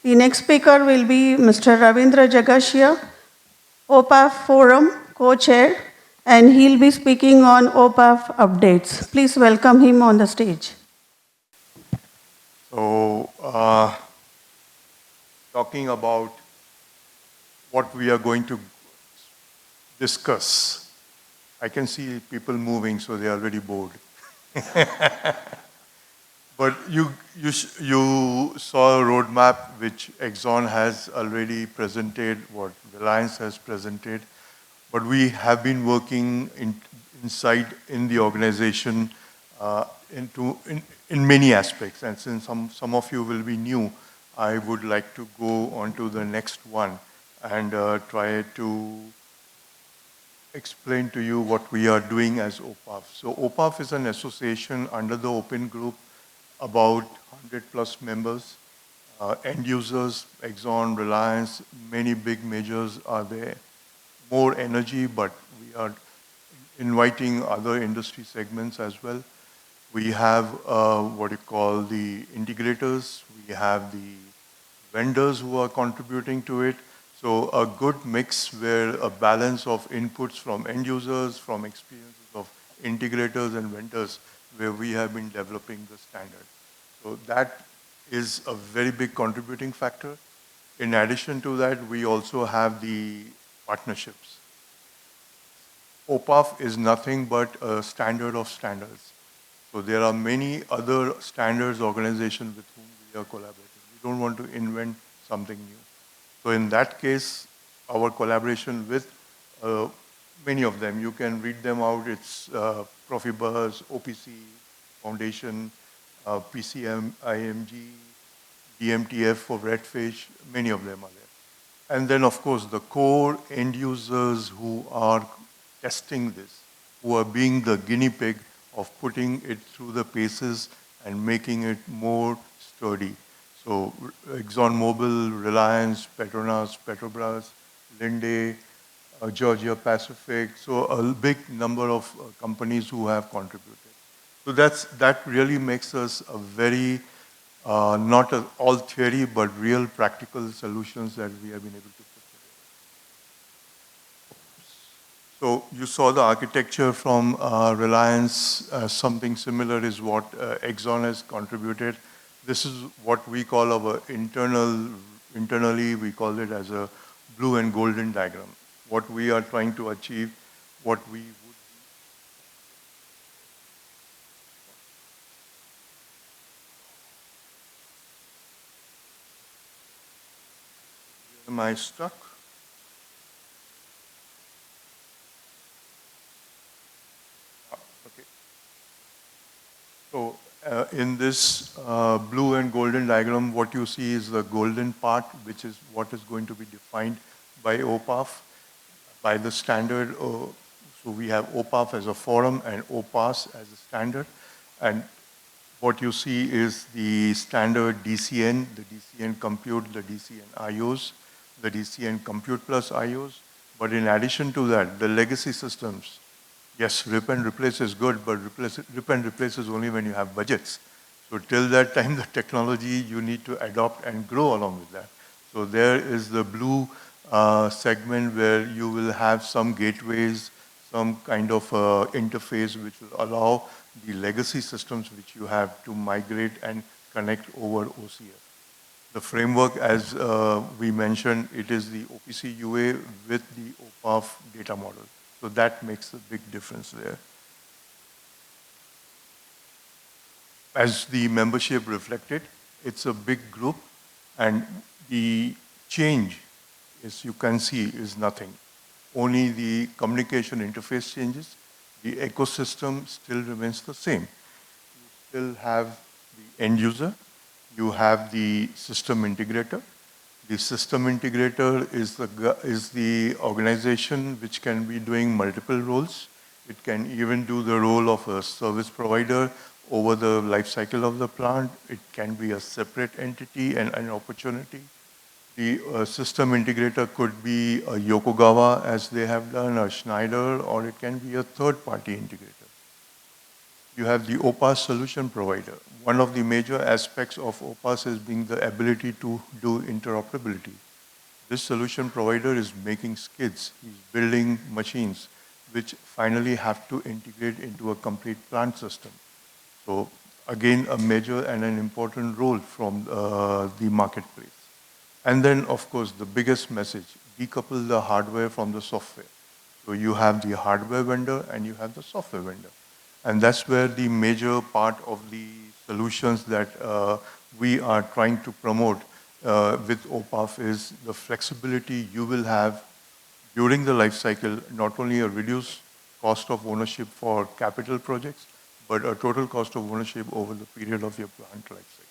The next speaker will be Mr. Ravindra Jagashia, OPAF Forum co-chair, and he'll be speaking on OPAF updates. Please welcome him on the stage. So, talking about what we are going to discuss, I can see people moving, so they are already bored. But you saw a roadmap which Exxon has already presented, what Reliance has presented, but we have been working inside in the organization uh, in many aspects. And since some of you will be new, I would like to go on to the next one and try to explain to you what we are doing as OPAF. So OPAF is an association under the Open Group, about 100 plus members, end users, Exxon, Reliance, many big majors are there. More energy, but we are inviting other industry segments as well. We have what you call the integrators. We have the vendors who are contributing to it. So a good mix where a balance of inputs from end users, from experiences of integrators and vendors, where we have been developing the standard. So that is a very big contributing factor. In addition to that, we also have the partnerships. OPAF is nothing but a standard of standards. So there are many other standards organizations with whom we are collaborating. We don't want to invent something new. So in that case, our collaboration with many of them, you can read them out. It's Profibus, OPC Foundation, PCM, IMG, DMTF for Redfish, many of them are there. And then, of course, the core end users who are testing this, who are being the guinea pig of putting it through the paces and making it more sturdy. So ExxonMobil, Reliance, Petronas, Petrobras, Linde, Georgia Pacific, so a big number of companies who have contributed. So that really makes us a very, not all theory, but real practical solutions that we have been able to put together. So you saw the architecture from Reliance. Something similar is what Exxon has contributed. This is what we call our internally we call it as a blue and golden diagram. What we are trying to achieve, what we would am I stuck? Okay. So in this blue and golden diagram, what you see is the golden part, which is what is going to be defined by OPAF, by the standard. So we have OPAF as a forum and OPAS as a standard. And what you see is the standard DCN, the DCN compute, the DCN IOs, the DCN compute plus IOs. But in addition to that, the legacy systems, yes, rip and replace is good, but rip and replace is only when you have budgets. So till that time, the technology you need to adopt and grow along with that. So there is the blue segment where you will have some gateways, some kind of interface which will allow the legacy systems which you have to migrate and connect over OCF. The framework, as we mentioned, it is the OPC UA with the OPAF data model. So that makes a big difference there. As the membership reflected, it's a big group, and the change, as you can see, is nothing. Only the communication interface changes. The ecosystem still remains the same. You still have the end user. You have the system integrator. The system integrator is the organization which can be doing multiple roles. It can even do the role of a service provider over the life cycle of the plant. It can be a separate entity and an opportunity. The system integrator could be a Yokogawa, as they have done, a Schneider, or it can be a third-party integrator. You have the OPAS solution provider. One of the major aspects of OPAS is being the ability to do interoperability. This solution provider is making skids, he's building machines, which finally have to integrate into a complete plant system. So again, a major and an important role from the marketplace. And then, of course, the biggest message, decouple the hardware from the software. So you have the hardware vendor and you have the software vendor. And that's where the major part of the solutions that we are trying to promote with OPAF is the flexibility you will have during the life cycle, not only a reduced cost of ownership for capital projects, but a total cost of ownership over the period of your plant life cycle.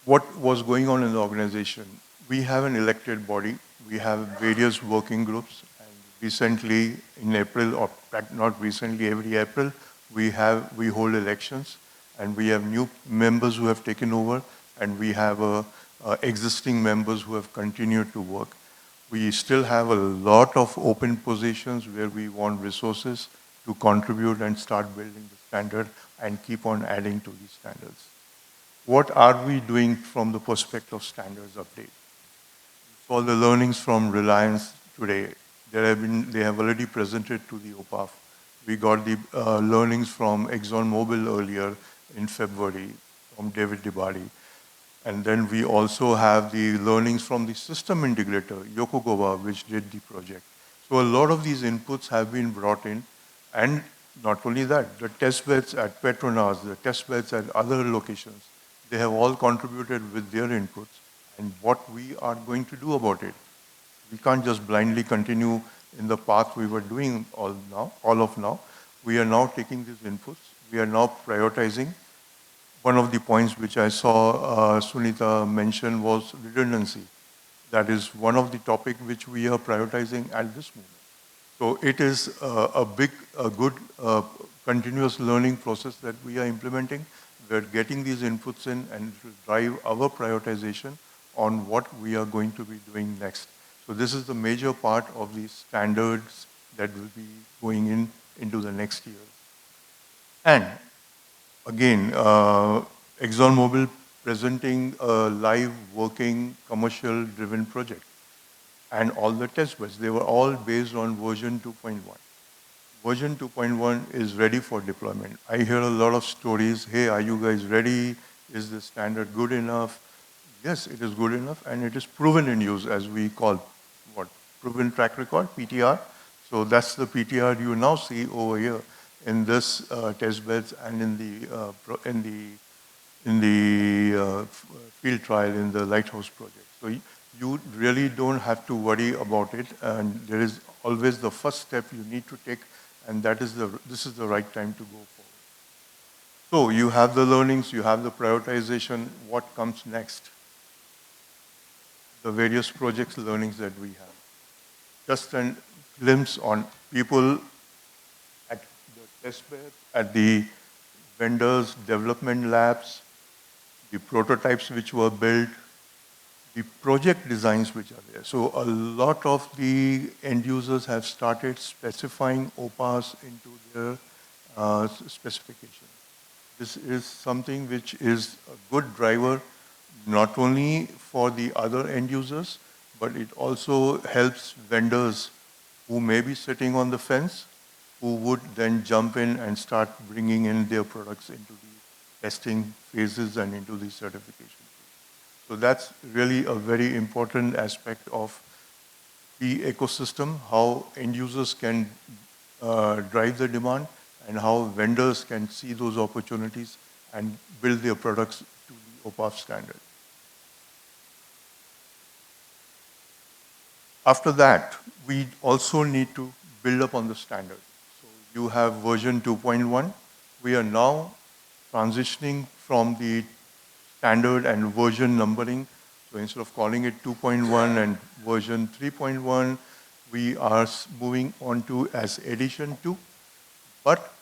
What was going on in the organization? We have an elected body. We have various working groups. And recently, in April, or not recently, every April, we hold elections, and we have new members who have taken over, and we have existing members who have continued to work. We still have a lot of open positions where we want resources to contribute and start building the standard and keep on adding to these standards. What are we doing from the perspective of standards update? For the learnings from Reliance today, they have already presented to the OPAF. We got the learnings from ExxonMobil earlier in February from David Dibadi. And then we also have the learnings from the system integrator, Yokogawa, which did the project. So a lot of these inputs have been brought in. And not only that, the test beds at Petronas, the test beds at other locations, they have all contributed with their inputs and what we are going to do about it. We can't just blindly continue in the path we were doing all of now. We are now taking these inputs. We are now prioritizing. One of the points which I saw Sunita mention was redundancy. That is one of the topics which we are prioritizing at this moment. So it is a good continuous learning process that we are implementing. We're getting these inputs in and it will drive our prioritization on what we are going to be doing next. So this is the major part of the standards that will be going into the next year. And again, ExxonMobil presenting a live working commercial driven project and all the test beds, they were all based on version 2.1. Version 2.1 is ready for deployment. I hear a lot of stories, hey, are you guys ready? Is the standard good enough? Yes, it is good enough, and it is proven in use, as we call proven track record, PTR. So that's the PTR you now see over here in this test beds and in the field trial in the Lighthouse project. So you really don't have to worry about it, and there is always the first step you need to take, and this is the right time to go forward. So you have the learnings, you have the prioritization. What comes next? The various projects learnings that we have. Just a glimpse on people at the test bed, at the vendors' development labs, the prototypes which were built, the project designs which are there. So a lot of the end users have started specifying OPAS into their specification. This is something which is a good driver, not only for the other end users, but it also helps vendors who may be sitting on the fence, who would then jump in and start bringing in their products into the testing phases and into the certification. So that's really a very important aspect of the ecosystem, how end users can drive the demand and how vendors can see those opportunities and build their products to the OPAF standard. After that, we also need to build up on the standard. So you have version 2.1. We are now transitioning from the standard and version numbering. So instead of calling it 2.1 and version 3.1, we are moving on to as edition 2. But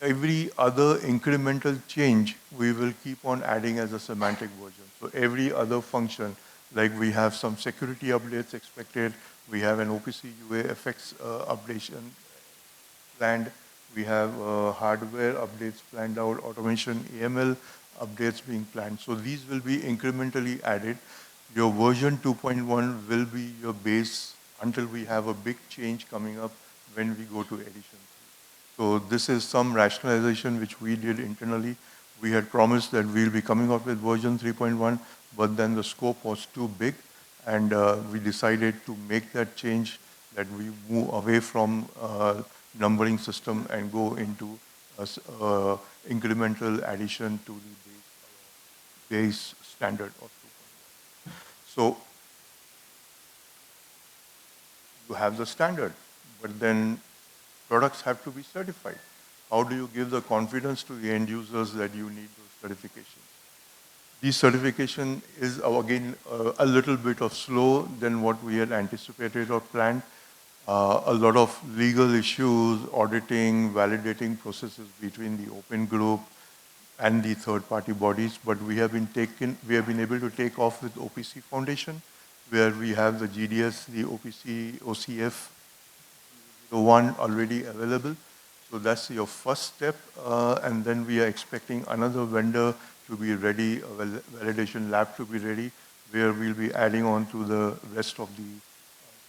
every other incremental change, we will keep on adding as a semantic version. So every other function, Like we have some security updates expected. We have an OPC UA FX updation planned. We have hardware updates planned out, automation AML updates being planned. So these will be incrementally added. Your version 2.1 will be your base until we have a big change coming up when we go to edition 3. So this is some rationalization which we did internally. We had promised that we'll be coming up with version 3.1, but then the scope was too big, and we decided to make that change, that we move away from numbering system and go into incremental addition to the base standard of 2.1. So you have the standard, but then products have to be certified. How do you give the confidence to the end users that you need those certifications? This certification is, again, a little bit of slow than what we had anticipated or planned. A lot of legal issues, auditing, validating processes between the open group and the third-party bodies, but we have been able to take off with OPC Foundation, where we have the GDS, the OPC, OCF, the one already available. So that's your first step, and then we are expecting another vendor to be ready, a validation lab to be ready, where we'll be adding on to the rest of the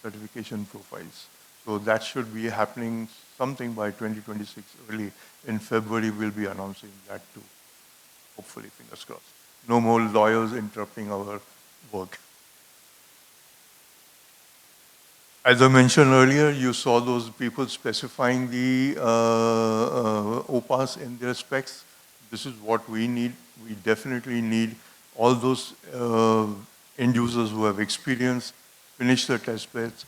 certification profiles. So that should be happening something by 2026 early. In February, we'll be announcing that too. Hopefully, fingers crossed. No more lawyers interrupting our work. As I mentioned earlier, you saw those people specifying the OPAS in their specs. This is what we need. We definitely need all those end users who have experience, finished their test beds,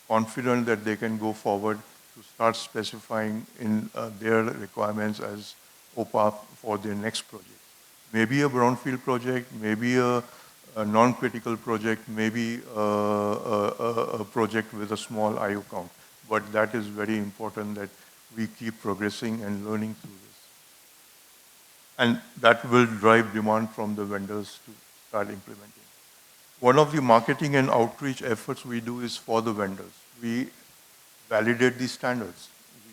confident that they can go forward to start specifying in their requirements as OPA for their next project. Maybe a brownfield project, maybe a non-critical project, maybe a project with a small IO count. But that is very important that we keep progressing and learning through this. And that will drive demand from the vendors to start implementing. One of the marketing and outreach efforts we do is for the vendors. We validate these standards. We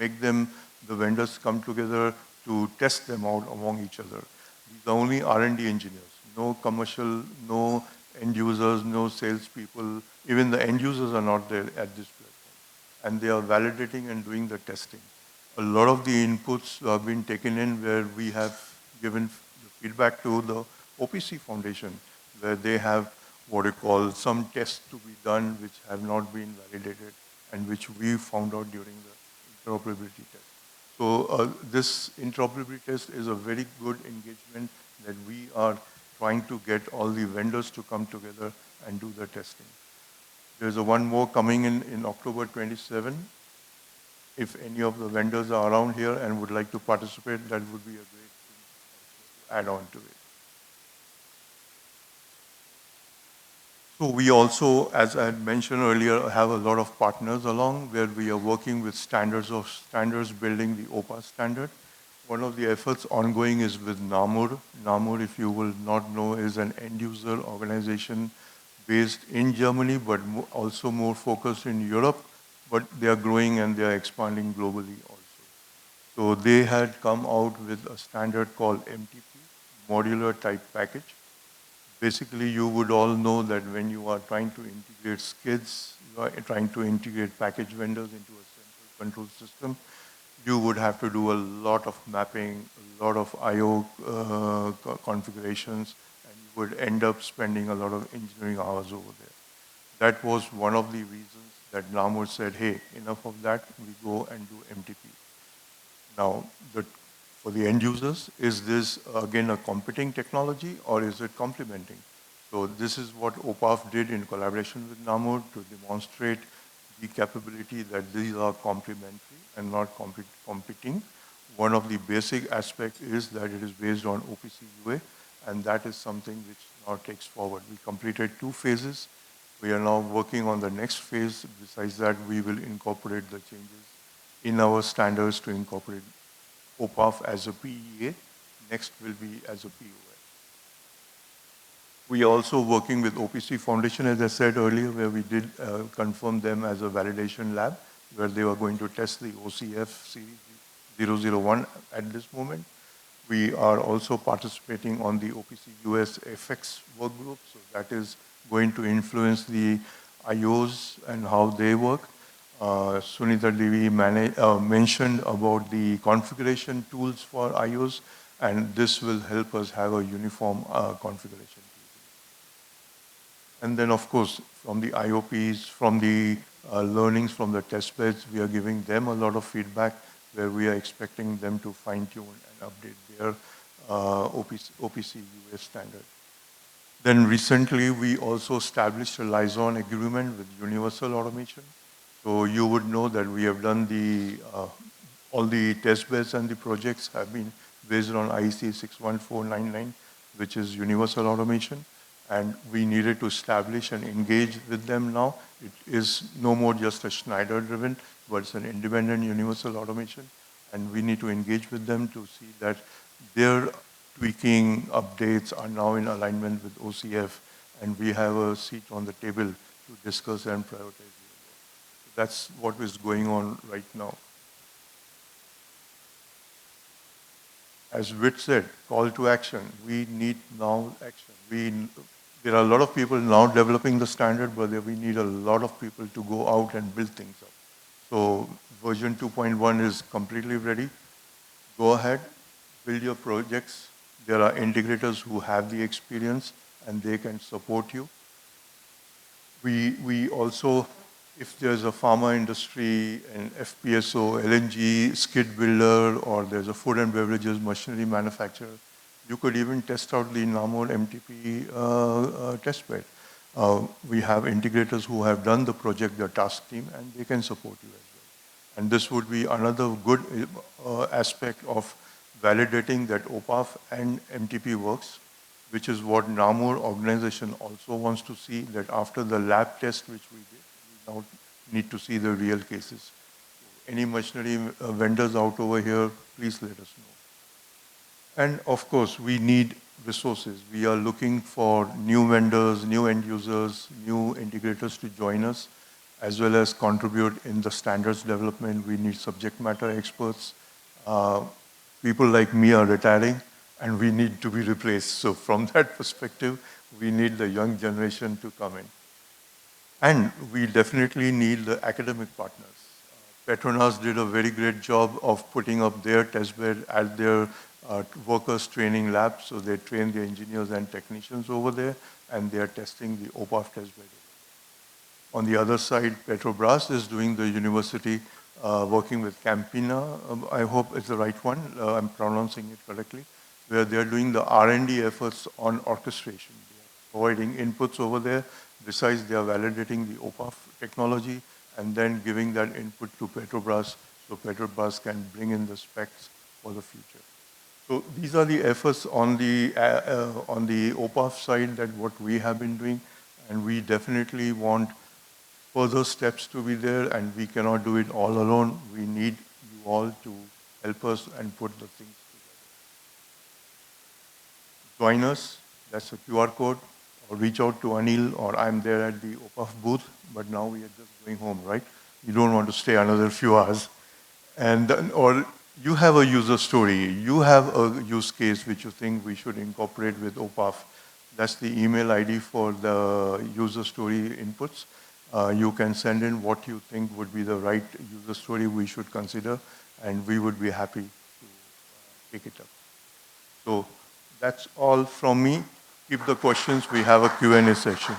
make them, the vendors come together to test them out among each other. These are only R&D engineers, no commercial, no end users, no salespeople. Even the end users are not there at this platform. And they are validating and doing the testing. A lot of the inputs have been taken in where we have given the feedback to the OPC Foundation, where they have what you call some tests to be done which have not been validated and which we found out during the interoperability test. So this interoperability test is a very good engagement that we are trying to get all the vendors to come together and do the testing. There's a one more coming in October 27. If any of the vendors are around here and would like to participate, that would be a great thing to add on to it. So we also, as I had mentioned earlier, have a lot of partners along where we are working with standards building the OPA standard. One of the efforts ongoing is with NAMUR. NAMUR, if you will not know, is an end user organization based in Germany, but also more focused in Europe, but they are growing and they are expanding globally also. So they had come out with a standard called MTP, Modular Type Package. Basically, you would all know that when you are trying to integrate skids, you are trying to integrate package vendors into a central control system, you would have to do a lot of mapping, a lot of I/O configurations, and you would end up spending a lot of engineering hours over there. That was one of the reasons that NAMUR said, hey, enough of that, we go and do MTP. Now, for the end users, is this, again, a competing technology or is it complementing? So this is what OPAF did in collaboration with NAMUR to demonstrate the capability that these are complementary and not competing. One of the basic aspects is that it is based on OPC UA, and that is something which now takes forward. We completed 2 phases. We are now working on the next phase. Besides that, we will incorporate the changes in our standards to incorporate OPAF as a PEA. Next will be as a POA. We are also working with OPC Foundation, as I said earlier, where we did confirm them as a validation lab, where they were going to test the OCF series 001 at this moment. We are also participating on the OPC US FX work group, so that is going to influence the IOs and how they work. Sunita Devi mentioned about the configuration tools for IOs, and this will help us have a uniform configuration. And then, of course, from the IOPs, from the learnings from the test beds, we are giving them a lot of feedback where we are expecting them to fine-tune and update their OPC US standard. Then recently, we also established a liaison agreement with Universal Automation. So you would know that we have done all the test beds and the projects have been based on IEC 61499, which is Universal Automation. And we needed to establish and engage with them now. It is no more just a Schneider-driven, but it's an independent Universal Automation. And we need to engage with them to see that their tweaking updates are now in alignment with OCF, and we have a seat on the table to discuss and prioritize. That's what is going on right now. As Whit said, call to action. We need now action. There are a lot of people now developing the standard, but we need a lot of people to go out and build things up. So version 2.1 is completely ready. Go ahead, build your projects. There are integrators who have the experience and they can support you. We also, if there's a pharma industry, an FPSO, LNG skid builder, or there's a food and beverages machinery manufacturer, you could even test out the Namor MTP test bed. We have integrators who have done the project, their task team, and they can support you as well. And this would be another good aspect of validating that OPAF and MTP works, which is what Namor organization also wants to see, that after the lab test which we did, we now need to see the real cases. Any machinery vendors out over here, please let us know. And of course, we need resources. We are looking for new vendors, new end users, new integrators to join us, as well as contribute in the standards development. We need subject matter experts. People like me are retiring, and we need to be replaced. So from that perspective, we need the young generation to come in. And we definitely need the academic partners. Petronas did a very great job of putting up their test bed at their workers training lab. So they train the engineers and technicians over there, and they are testing the OPAF test bed. On the other side, Petrobras is doing the university, working with Campina. I hope it's the right one. I'm pronouncing it correctly, where they're doing the R&D efforts on orchestration. They are providing inputs over there. Besides, they are validating the OPAF technology and then giving that input to Petrobras so Petrobras can bring in the specs for the future. So these are the efforts on the OPAF side that what we have been doing, and we definitely want further steps to be there, and we cannot do it all alone. We need you all to help us and put the things together. Join us, that's a QR code, or reach out to Anil, or I'm there at the OPAF booth, but now we are just going home, right? You don't want to stay another few hours. And or you have a user story, you have a use case which you think we should incorporate with OPAF. That's the email ID for the user story inputs. You can send in what you think would be the right user story we should consider, and we would be happy to pick it up. So that's all from me. Keep the questions. We have a Q&A session.